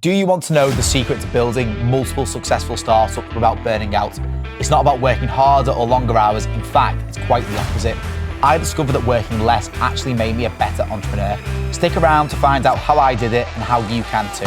Do you want to know the secret to building multiple successful startups without burning out? It's not about working harder or longer hours. In fact, it's quite the opposite. I discovered that working less actually made me a better entrepreneur. Stick around to find out how I did it and how you can too.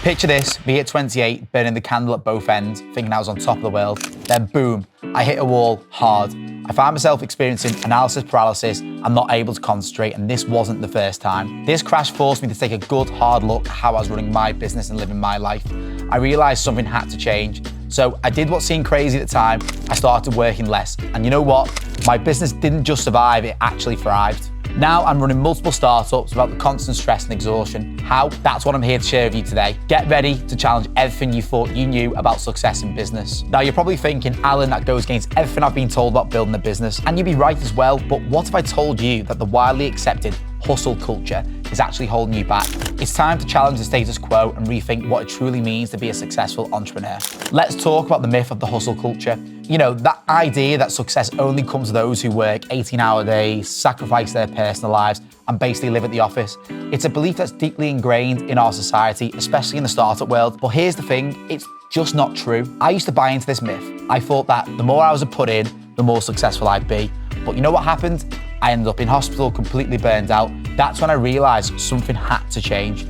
Picture this, me at 28, burning the candle at both ends, thinking I was on top of the world. Then boom, I hit a wall hard. I found myself experiencing analysis paralysis and not able to concentrate, and this wasn't the first time. This crash forced me to take a good hard look at how I was running my business and living my life. I realized something had to change. So I did what seemed crazy at the time. I started working less. And you know what? My business didn't just survive, it actually thrived. Now I'm running multiple startups without the constant stress and exhaustion. How? That's what I'm here to share with you today. Get ready to challenge everything you thought you knew about success in business. Now you're probably thinking, Alan, that goes against everything I've been told about building a business. And you'd be right as well, but what if I told you that the widely accepted hustle culture is actually holding you back? It's time to challenge the status quo and rethink what it truly means to be a successful entrepreneur. Let's talk about the myth of the hustle culture. You know, that idea that success only comes to those who work 18-hour days, sacrifice their personal lives, and basically live at the office. It's a belief that's deeply ingrained in our society, especially in the startup world. But here's the thing, it's just not true. I used to buy into this myth. I thought that the more hours I put in, the more successful I'd be. But you know what happened? I ended up in hospital, completely burned out. That's when I realized something had to change.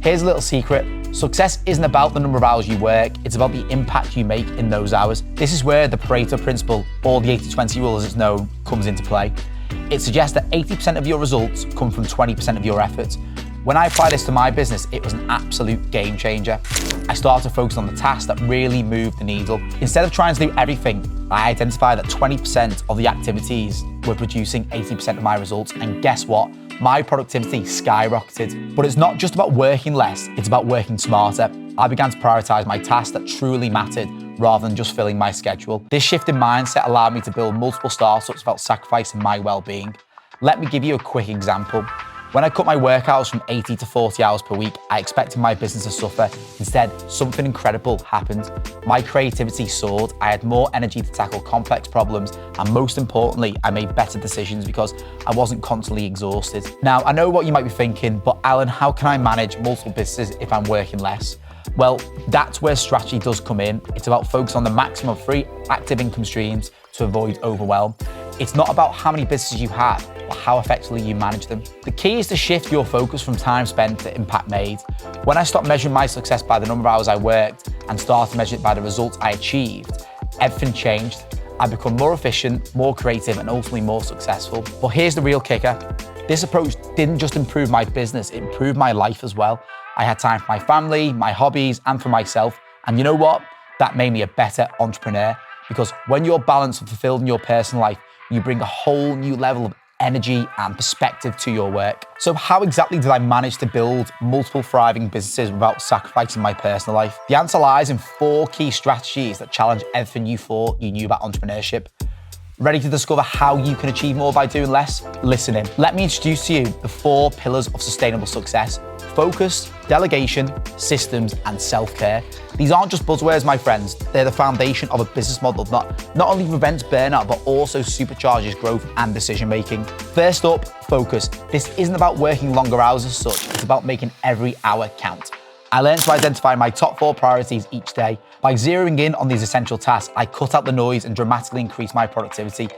Here's a little secret. Success isn't about the number of hours you work, it's about the impact you make in those hours. This is where the Pareto principle, or the 80-20 rule as it's known, comes into play. It suggests that 80% of your results come from 20% of your efforts. When I applied this to my business, it was an absolute game changer. I started to focus on the tasks that really moved the needle. Instead of trying to do everything, I identified that 20% of the activities were producing 80% of my results. And guess what? My productivity skyrocketed. But it's not just about working less, it's about working smarter. I began to prioritize my tasks that truly mattered rather than just filling my schedule. This shift in mindset allowed me to build multiple startups without sacrificing my well-being. Let me give you a quick example. When I cut my work hours from 80 to 40 hours per week, I expected my business to suffer. Instead, something incredible happened. My creativity soared, I had more energy to tackle complex problems, and most importantly, I made better decisions because I wasn't constantly exhausted. Now, I know what you might be thinking, but Alan, how can I manage multiple businesses if I'm working less? Well, that's where strategy does come in. It's about focusing on the maximum of 3 active income streams to avoid overwhelm. It's not about how many businesses you have, but how effectively you manage them. The key is to shift your focus from time spent to impact made. When I stopped measuring my success by the number of hours I worked and started measuring it by the results I achieved, everything changed. I become more efficient, more creative, and ultimately more successful. But here's the real kicker. This approach didn't just improve my business, it improved my life as well. I had time for my family, my hobbies, and for myself. And you know what? That made me a better entrepreneur, because when you're balanced and fulfilled in your personal life, you bring a whole new level of energy and perspective to your work. So how exactly did I manage to build multiple thriving businesses without sacrificing my personal life? The answer lies in 4 key strategies that challenge everything you thought you knew about entrepreneurship. Ready to discover how you can achieve more by doing less? Listen in. Let me introduce to you the 4 pillars of sustainable success: focus, delegation, systems, and self-care. These aren't just buzzwords, my friends. They're the foundation of a business model that not only prevents burnout, but also supercharges growth and decision-making. First up, focus. This isn't about working longer hours as such. It's about making every hour count. I learned to identify my top 4 priorities each day. By zeroing in on these essential tasks, I cut out the noise and dramatically increase my productivity.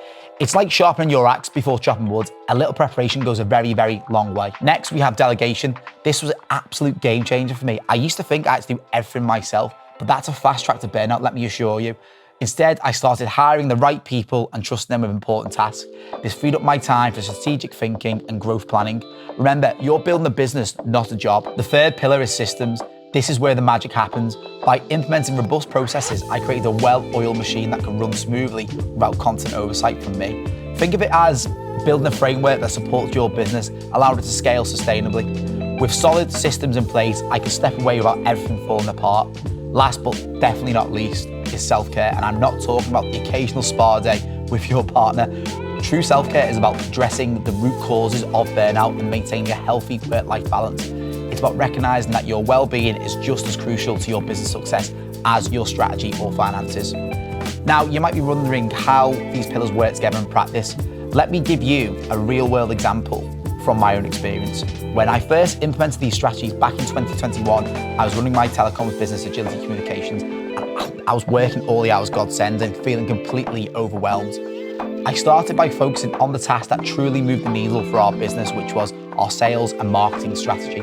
It's like sharpening your axe before chopping wood. A little preparation goes a very, very long way. Next, we have delegation. This was an absolute game changer for me. I used to think I had to do everything myself, but that's a fast track to burnout, let me assure you. Instead, I started hiring the right people and trusting them with important tasks. This freed up my time for strategic thinking and growth planning. Remember, you're building a business, not a job. The third pillar is systems. This is where the magic happens. By implementing robust processes, I created a well-oiled machine that can run smoothly without constant oversight from me. Think of it as building a framework that supports your business, allowing it to scale sustainably. With solid systems in place, I can step away without everything falling apart. Last but definitely not least is self-care, and I'm not talking about the occasional spa day with your partner. True self-care is about addressing the root causes of burnout and maintaining a healthy work-life balance. It's about recognizing that your well-being is just as crucial to your business success as your strategy or finances. Now, you might be wondering how these pillars work together in practice. Let me give you a real-world example from my own experience. When I first implemented these strategies back in 2021, I was running my telecoms business, Agility Communications, and I was working all the hours God sends and feeling completely overwhelmed. I started by focusing on the task that truly moved the needle for our business, which was our sales and marketing strategy.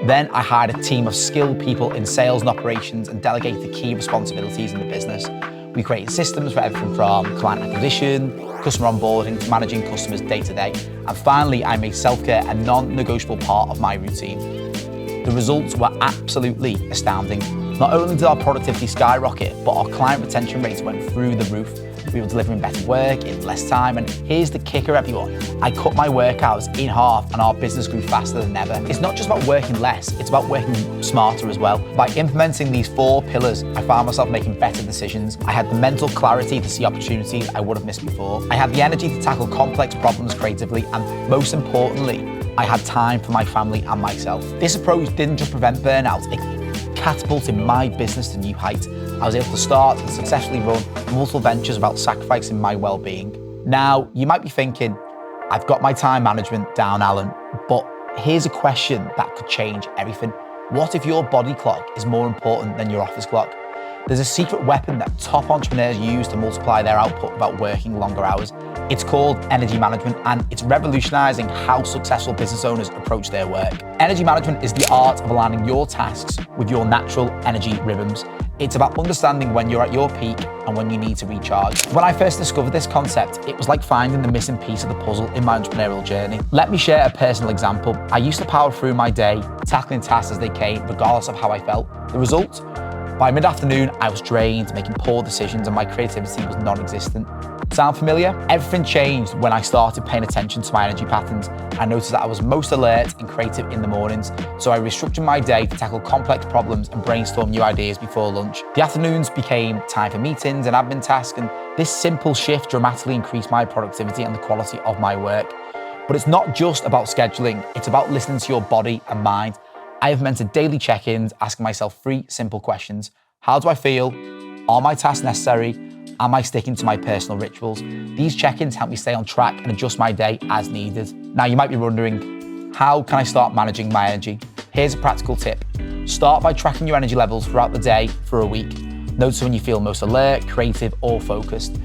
Then I hired a team of skilled people in sales and operations and delegated the key responsibilities in the business. We created systems for everything from client acquisition, customer onboarding, to managing customers day to day. And finally, I made self-care a non-negotiable part of my routine. The results were absolutely astounding. Not only did our productivity skyrocket, but our client retention rates went through the roof. We were delivering better work in less time, and here's the kicker, everyone. I cut my work hours in half and our business grew faster than ever. It's not just about working less, it's about working smarter as well. By implementing these 4 pillars, I found myself making better decisions. I had the mental clarity to see opportunities I would have missed before. I had the energy to tackle complex problems creatively, and most importantly, I had time for my family and myself. This approach didn't just prevent burnout, it catapulted my business to new heights. I was able to start and successfully run multiple ventures without sacrificing my well-being. Now, you might be thinking, I've got my time management down, Alan, but here's a question that could change everything. What if your body clock is more important than your office clock? There's a secret weapon that top entrepreneurs use to multiply their output without working longer hours. It's called energy management, and it's revolutionizing how successful business owners approach their work. Energy management is the art of aligning your tasks with your natural energy rhythms. It's about understanding when you're at your peak and when you need to recharge. When I first discovered this concept, it was like finding the missing piece of the puzzle in my entrepreneurial journey. Let me share a personal example. I used to power through my day, tackling tasks as they came, regardless of how I felt. The result? By mid-afternoon, I was drained, making poor decisions, and my creativity was non-existent. Sound familiar? Everything changed when I started paying attention to my energy patterns. I noticed that I was most alert and creative in the mornings, so I restructured my day to tackle complex problems and brainstorm new ideas before lunch. The afternoons became time for meetings and admin tasks, and this simple shift dramatically increased my productivity and the quality of my work. But it's not just about scheduling, it's about listening to your body and mind. I have implemented daily check-ins, asking myself 3 simple questions. How do I feel? Are my tasks necessary? Am I sticking to my personal rituals? These check-ins help me stay on track and adjust my day as needed. Now you might be wondering, how can I start managing my energy? Here's a practical tip. Start by tracking your energy levels throughout the day for a week. Notice when you feel most alert, creative, or focused.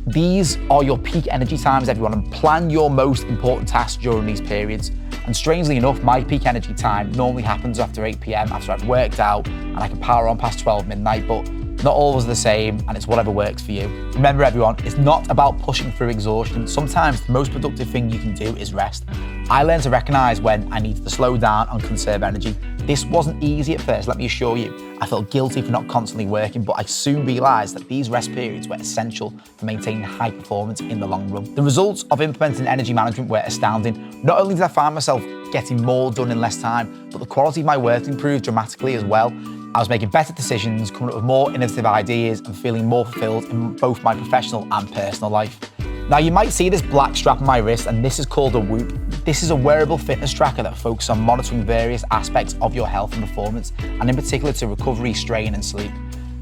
These are your peak energy times, everyone, and plan your most important tasks during these periods. And strangely enough, my peak energy time normally happens after 8 p.m, after I've worked out, and I can power on past 12 midnight, but not always the same, and it's whatever works for you. Remember, everyone, it's not about pushing through exhaustion. Sometimes the most productive thing you can do is rest. I learned to recognize when I needed to slow down and conserve energy. This wasn't easy at first, let me assure you. I felt guilty for not constantly working, but I soon realized that these rest periods were essential for maintaining high performance in the long run. The results of implementing energy management were astounding. Not only did I find myself getting more done in less time, but the quality of my work improved dramatically as well. I was making better decisions, coming up with more innovative ideas, and feeling more fulfilled in both my professional and personal life. Now, you might see this black strap on my wrist, and this is called a Whoop. This is a wearable fitness tracker that focuses on monitoring various aspects of your health and performance, and in particular to recovery, strain, and sleep.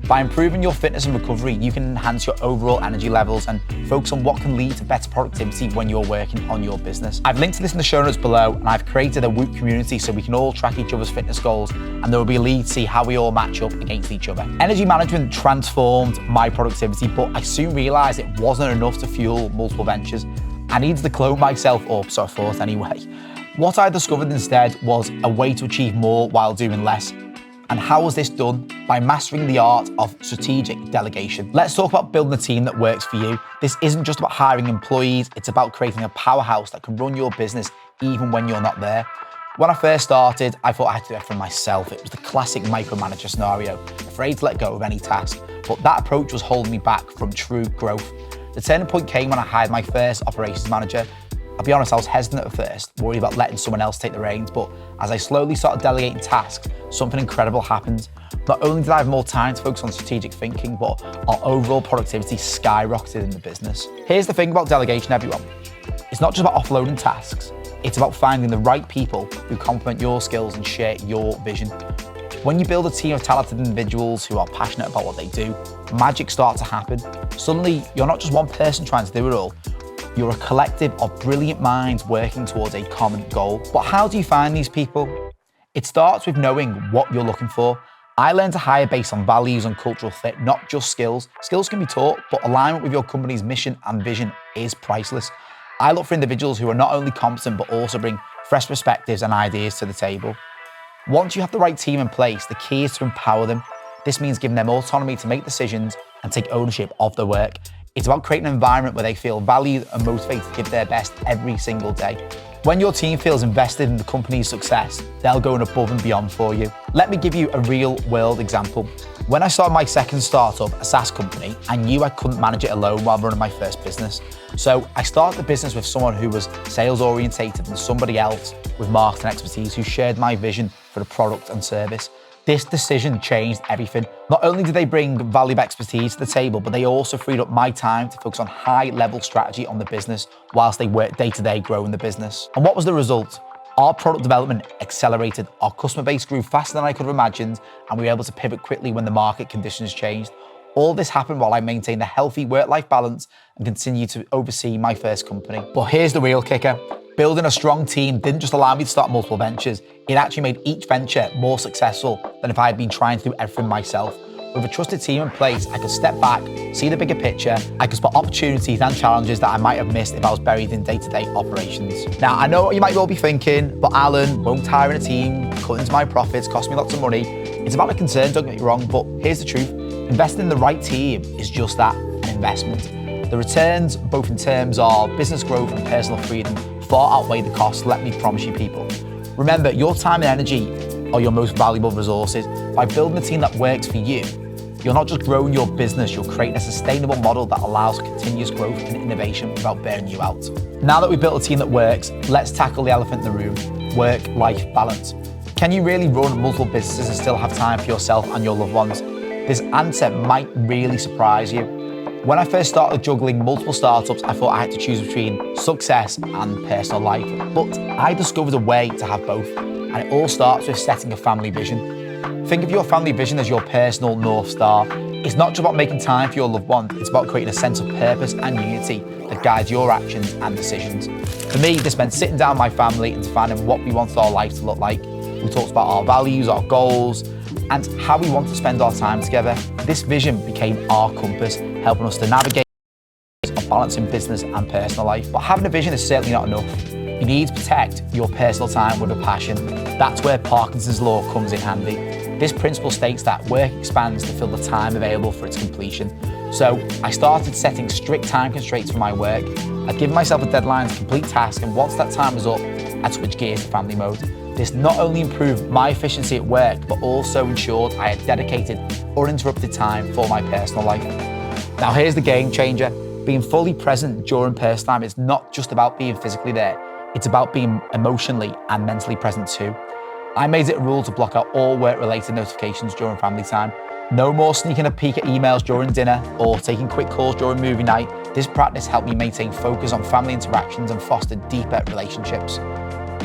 By improving your fitness and recovery, you can enhance your overall energy levels and focus on what can lead to better productivity when you're working on your business. I've linked to this in the show notes below, and I've created a Whoop community so we can all track each other's fitness goals, and there will be a lead to see how we all match up against each other. Energy management transformed my productivity, but I soon realized it wasn't enough to fuel multiple ventures. I needed to clone myself up, so I thought anyway. What I discovered instead was a way to achieve more while doing less. And how was this done? By mastering the art of strategic delegation. Let's talk about building a team that works for you. This isn't just about hiring employees, it's about creating a powerhouse that can run your business even when you're not there. When I first started, I thought I had to do it for myself. It was the classic micromanager scenario, afraid to let go of any task. But that approach was holding me back from true growth. The turning point came when I hired my first operations manager. I'll be honest, I was hesitant at first, worried about letting someone else take the reins, but as I slowly started delegating tasks, something incredible happened. Not only did I have more time to focus on strategic thinking, but our overall productivity skyrocketed in the business. Here's the thing about delegation, everyone. It's not just about offloading tasks, it's about finding the right people who complement your skills and share your vision. When you build a team of talented individuals who are passionate about what they do, magic starts to happen. Suddenly, you're not just one person trying to do it all. You're a collective of brilliant minds working towards a common goal. But how do you find these people? It starts with knowing what you're looking for. I learned to hire based on values and cultural fit, not just skills. Skills can be taught, but alignment with your company's mission and vision is priceless. I look for individuals who are not only competent, but also bring fresh perspectives and ideas to the table. Once you have the right team in place, the key is to empower them. This means giving them autonomy to make decisions and take ownership of their work. It's about creating an environment where they feel valued and motivated to give their best every single day. When your team feels invested in the company's success, they'll go above and beyond for you. Let me give you a real world example. When I started my second startup, a SaaS company, I knew I couldn't manage it alone while running my first business. So I started the business with someone who was sales orientated and somebody else with marketing expertise who shared my vision for the product and service. This decision changed everything. Not only did they bring valuable expertise to the table, but they also freed up my time to focus on high-level strategy on the business whilst they worked day-to-day growing the business. And what was the result? Our product development accelerated, our customer base grew faster than I could have imagined, and we were able to pivot quickly when the market conditions changed. All this happened while I maintained a healthy work-life balance and continued to oversee my first company. But here's the real kicker. Building a strong team didn't just allow me to start multiple ventures, it actually made each venture more successful than if I had been trying to do everything myself. With a trusted team in place, I could step back, see the bigger picture, I could spot opportunities and challenges that I might have missed if I was buried in day-to-day operations. Now, I know what you might well be thinking, but Alan, won't hiring a team, cut into my profits, cost me lots of money. It's about a concern, don't get me wrong, but here's the truth. Investing in the right team is just that, an investment. The returns, both in terms of business growth and personal freedom, far outweigh the costs, let me promise you people. Remember, your time and energy are your most valuable resources. By building a team that works for you, you're not just growing your business, you're creating a sustainable model that allows continuous growth and innovation without burning you out. Now that we've built a team that works, let's tackle the elephant in the room, work-life balance. Can you really run multiple businesses and still have time for yourself and your loved ones? This answer might really surprise you. When I first started juggling multiple startups, I thought I had to choose between success and personal life. But I discovered a way to have both, and it all starts with setting a family vision. Think of your family vision as your personal North Star. It's not just about making time for your loved ones, it's about creating a sense of purpose and unity that guides your actions and decisions. For me, this meant sitting down with my family and defining what we wanted our life to look like. We talked about our values, our goals, and how we want to spend our time together. This vision became our compass, helping us to navigate of balancing business and personal life. But having a vision is certainly not enough. You need to protect your personal time with a passion. That's where Parkinson's law comes in handy. This principle states that work expands to fill the time available for its completion. So I started setting strict time constraints for my work. I'd given myself a deadline to complete tasks, and once that time was up, I'd switch gears to family mode. This not only improved my efficiency at work, but also ensured I had dedicated, uninterrupted time for my personal life. Now here's the game changer. Being fully present during personal time is not just about being physically there, it's about being emotionally and mentally present too. I made it a rule to block out all work-related notifications during family time. No more sneaking a peek at emails during dinner or taking quick calls during movie night. This practice helped me maintain focus on family interactions and foster deeper relationships.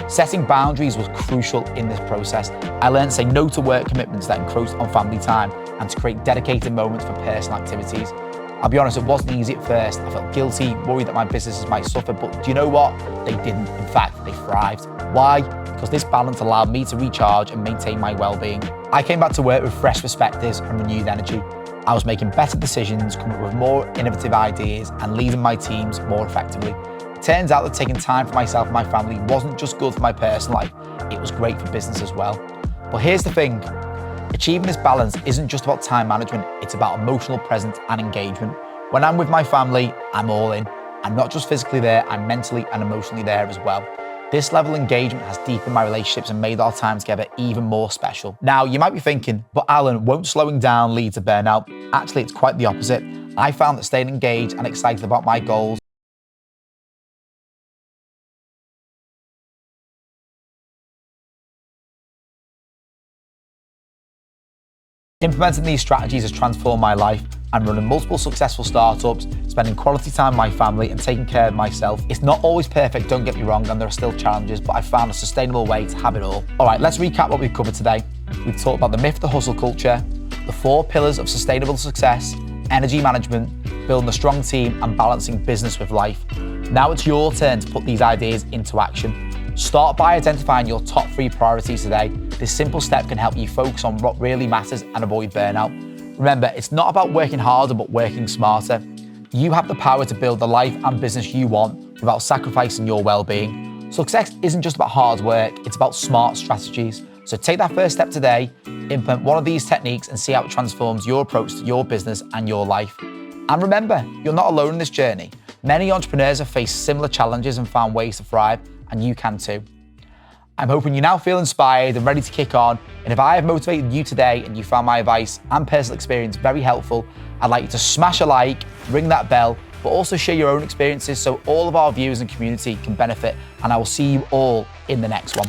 Setting boundaries was crucial in this process. I learned to say no to work commitments that encroached on family time and to create dedicated moments for personal activities. I'll be honest, it wasn't easy at first. I felt guilty, worried that my businesses might suffer, but do you know what? They didn't. In fact, they thrived. Why? Because this balance allowed me to recharge and maintain my well-being. I came back to work with fresh perspectives and renewed energy. I was making better decisions, coming up with more innovative ideas, and leading my teams more effectively. It turns out that taking time for myself and my family wasn't just good for my personal life, it was great for business as well. But here's the thing, achieving this balance isn't just about time management, it's about emotional presence and engagement. When I'm with my family, I'm all in. I'm not just physically there, I'm mentally and emotionally there as well. This level of engagement has deepened my relationships and made our time together even more special. Now, you might be thinking, but Alan, won't slowing down lead to burnout? Actually, it's quite the opposite. I found that staying engaged and excited about my goals implementing these strategies has transformed my life. I'm running multiple successful startups, spending quality time with my family and taking care of myself. It's not always perfect, don't get me wrong, and there are still challenges, but I found a sustainable way to have it all. All right, let's recap what we've covered today. We've talked about the myth of the hustle culture, the 4 pillars of sustainable success, energy management, building a strong team and balancing business with life. Now it's your turn to put these ideas into action. Start by identifying your top 3 priorities today. This simple step can help you focus on what really matters and avoid burnout. Remember, it's not about working harder, but working smarter. You have the power to build the life and business you want without sacrificing your well-being. Success isn't just about hard work, it's about smart strategies. So take that first step today, implement one of these techniques and see how it transforms your approach to your business and your life. And remember, you're not alone in this journey. Many entrepreneurs have faced similar challenges and found ways to thrive, and you can too. I'm hoping you now feel inspired and ready to kick on. And if I have motivated you today and you found my advice and personal experience very helpful, I'd like you to smash a like, ring that bell, but also share your own experiences so all of our viewers and community can benefit. And I will see you all in the next one.